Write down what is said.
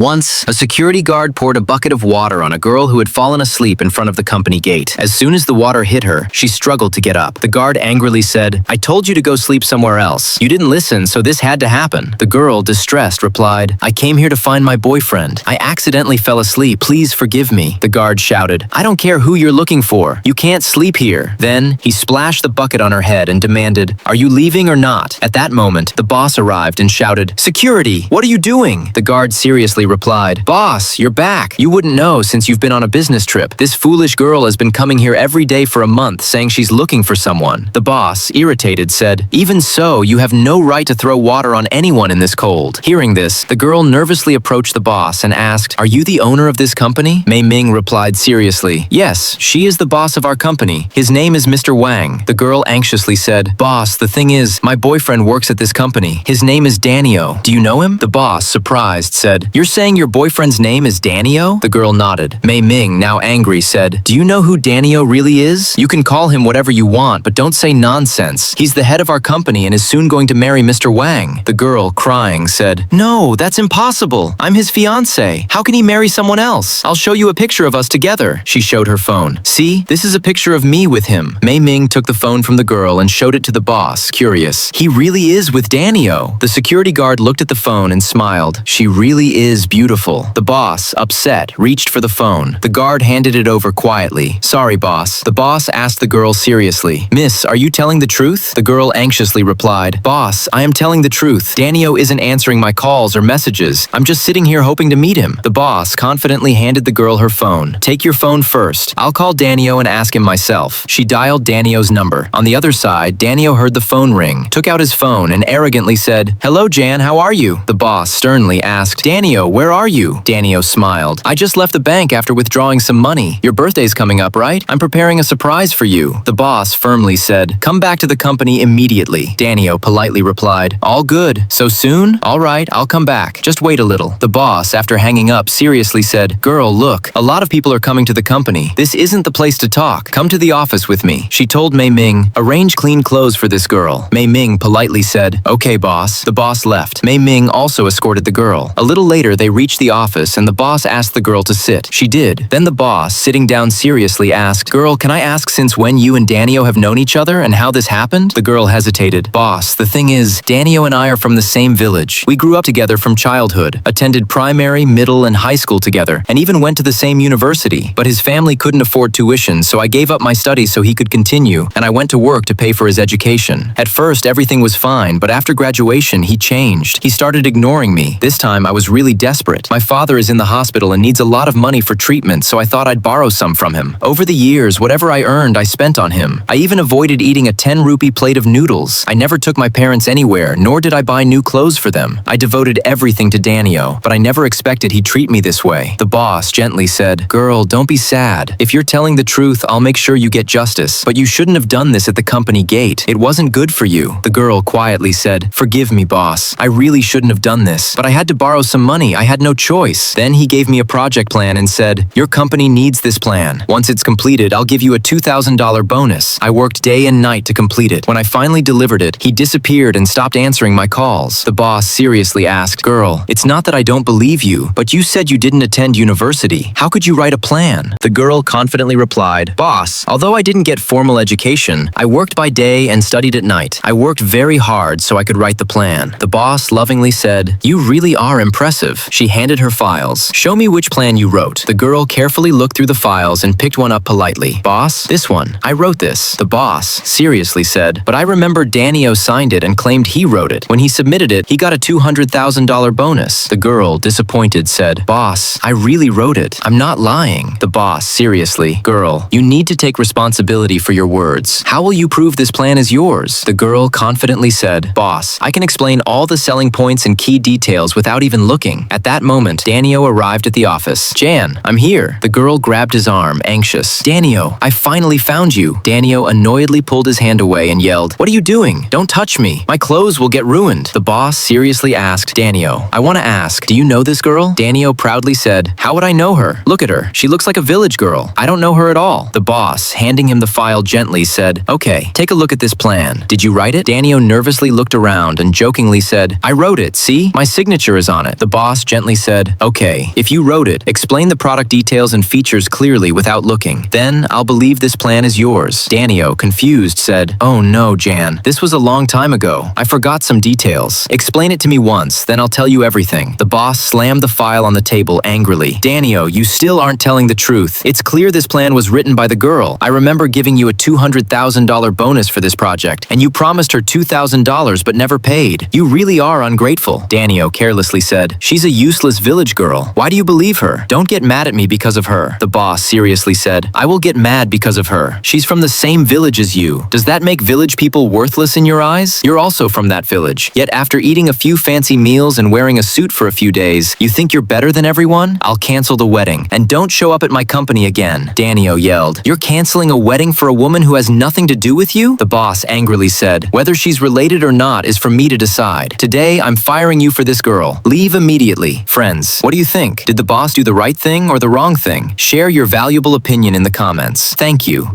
Once, a security guard poured a bucket of water on a girl who had fallen asleep in front of the company gate. As soon as the water hit her, she struggled to get up. The guard angrily said, "I told you to go sleep somewhere else. You didn't listen, so this had to happen." The girl, distressed, replied, "I came here to find my boyfriend. I accidentally fell asleep. Please forgive me." The guard shouted, "I don't care who you're looking for. You can't sleep here." Then, he splashed the bucket on her head and demanded, "Are you leaving or not?" At that moment, the boss arrived and shouted, "Security! What are you doing?" The guard seriously replied, "Boss, you're back. You wouldn't know since you've been on a business trip. This foolish girl has been coming here every day for a month saying she's looking for someone." The boss, irritated, said, "Even so, you have no right to throw water on anyone in this cold." Hearing this, the girl nervously approached the boss and asked, "Are you the owner of this company?" Mei Ming replied seriously, "Yes, she is the boss of our company. His name is Mr. Wang." The girl anxiously said, "Boss, the thing is, my boyfriend works at this company. His name is Danio. Do you know him?" The boss, surprised, said, "You're saying your boyfriend's name is Danio?" The girl nodded. Mei Ming, now angry, said, "Do you know who Danio really is? You can call him whatever you want, but don't say nonsense. He's the head of our company and is soon going to marry Mr. Wang." The girl, crying, said, "No, that's impossible. I'm his fiancé. How can he marry someone else? I'll show you a picture of us together." She showed her phone. "See, this is a picture of me with him." Mei Ming took the phone from the girl and showed it to the boss, curious. "He really is with Danio." The security guard looked at the phone and smiled. "She really is beautiful." The boss, upset, reached for the phone. The guard handed it over quietly. "Sorry, boss." The boss asked the girl seriously, "Miss, are you telling the truth?" The girl anxiously replied, "Boss, I am telling the truth. Danio isn't answering my calls or messages. I'm just sitting here hoping to meet him." The boss confidently handed the girl her phone. "Take your phone first. I'll call Danio and ask him myself." She dialed Danio's number. On the other side, Danio heard the phone ring, took out his phone, and arrogantly said, "Hello, Jan, how are you?" The boss sternly asked, "Danio, where are you?" Danio smiled. "I just left the bank after withdrawing some money. Your birthday's coming up, right? I'm preparing a surprise for you." The boss firmly said, "Come back to the company immediately." Danio politely replied, "All good. So soon? All right, I'll come back. Just wait a little." The boss, after hanging up, seriously said, "Girl, look, a lot of people are coming to the company. This isn't the place to talk. Come to the office with me." She told Mei Ming, "Arrange clean clothes for this girl." Mei Ming politely said, "Okay, boss." The boss left. Mei Ming also escorted the girl. A little later, they reached the office and the boss asked the girl to sit. She did. Then the boss, sitting down seriously, asked, "Girl, can I ask since when you and Danio have known each other and how this happened?" The girl hesitated. "Boss, the thing is, Danio and I are from the same village. We grew up together from childhood, attended primary, middle, and high school together, and even went to the same university. But his family couldn't afford tuition, so I gave up my studies so he could continue, and I went to work to pay for his education. At first, everything was fine, but after graduation, he changed. He started ignoring me. This time, I was really desperate. My father is in the hospital and needs a lot of money for treatment, so I thought I'd borrow some from him. Over the years, whatever I earned, I spent on him. I even avoided eating a 10-rupee plate of noodles. I never took my parents anywhere, nor did I buy new clothes for them. I devoted everything to Danio, but I never expected he'd treat me this way." The boss gently said, "Girl, don't be sad. If you're telling the truth, I'll make sure you get justice. But you shouldn't have done this at the company gate. It wasn't good for you." The girl quietly said, "Forgive me, boss. I really shouldn't have done this, but I had to borrow some money. I had no choice." Then he gave me a project plan and said, "Your company needs this plan. Once it's completed, I'll give you a $2,000 bonus." I worked day and night to complete it. When I finally delivered it, he disappeared and stopped answering my calls. The boss seriously asked, "Girl, it's not that I don't believe you, but you said you didn't attend university. How could you write a plan?" The girl confidently replied, "Boss, although I didn't get formal education, I worked by day and studied at night. I worked very hard so I could write the plan." The boss lovingly said, "You really are impressive." She handed her files. "Show me which plan you wrote." The girl carefully looked through the files and picked one up politely. "Boss, this one. I wrote this." The boss seriously said, "But I remember Danio signed it and claimed he wrote it. When he submitted it, he got a $200,000 bonus." The girl, disappointed, said, "Boss, I really wrote it. I'm not lying." The boss, seriously, "Girl, you need to take responsibility for your words. How will you prove this plan is yours?" The girl confidently said, "Boss, I can explain all the selling points and key details without even looking." At that moment, Danio arrived at the office. "Jan, I'm here." The girl grabbed his arm, anxious. "Danio, I finally found you." Danio annoyedly pulled his hand away and yelled, "What are you doing? Don't touch me. My clothes will get ruined." The boss seriously asked, "Danio, I want to ask, do you know this girl?" Danio proudly said, "How would I know her? Look at her. She looks like a village girl. I don't know her at all." The boss, handing him the file gently, said, "Okay, take a look at this plan. Did you write it?" Danio nervously looked around and jokingly said, "I wrote it. See? My signature is on it." The boss gently said, "Okay, if you wrote it, explain the product details and features clearly without looking. Then I'll believe this plan is yours." Danio, confused, said, "Oh no, Jan. This was a long time ago. I forgot some details. Explain it to me once, then I'll tell you everything." The boss slammed the file on the table angrily. "Danio, you still aren't telling the truth. It's clear this plan was written by the girl. I remember giving you a $200,000 bonus for this project, and you promised her $2,000 but never paid. You really are ungrateful." Danio carelessly said, "She's a useless village girl. Why do you believe her? Don't get mad at me because of her." The boss seriously said, "I will get mad because of her. She's from the same village as you. Does that make village people worthless in your eyes? You're also from that village. Yet after eating a few fancy meals and wearing a suit for a few days, you think you're better than everyone? I'll cancel the wedding, and don't show up at my company again." Danio yelled, "You're canceling a wedding for a woman who has nothing to do with you?" The boss angrily said, "Whether she's related or not is for me to decide. Today, I'm firing you for this girl. Leave immediately." Friends, what do you think? Did the boss do the right thing or the wrong thing? Share your valuable opinion in the comments. Thank you.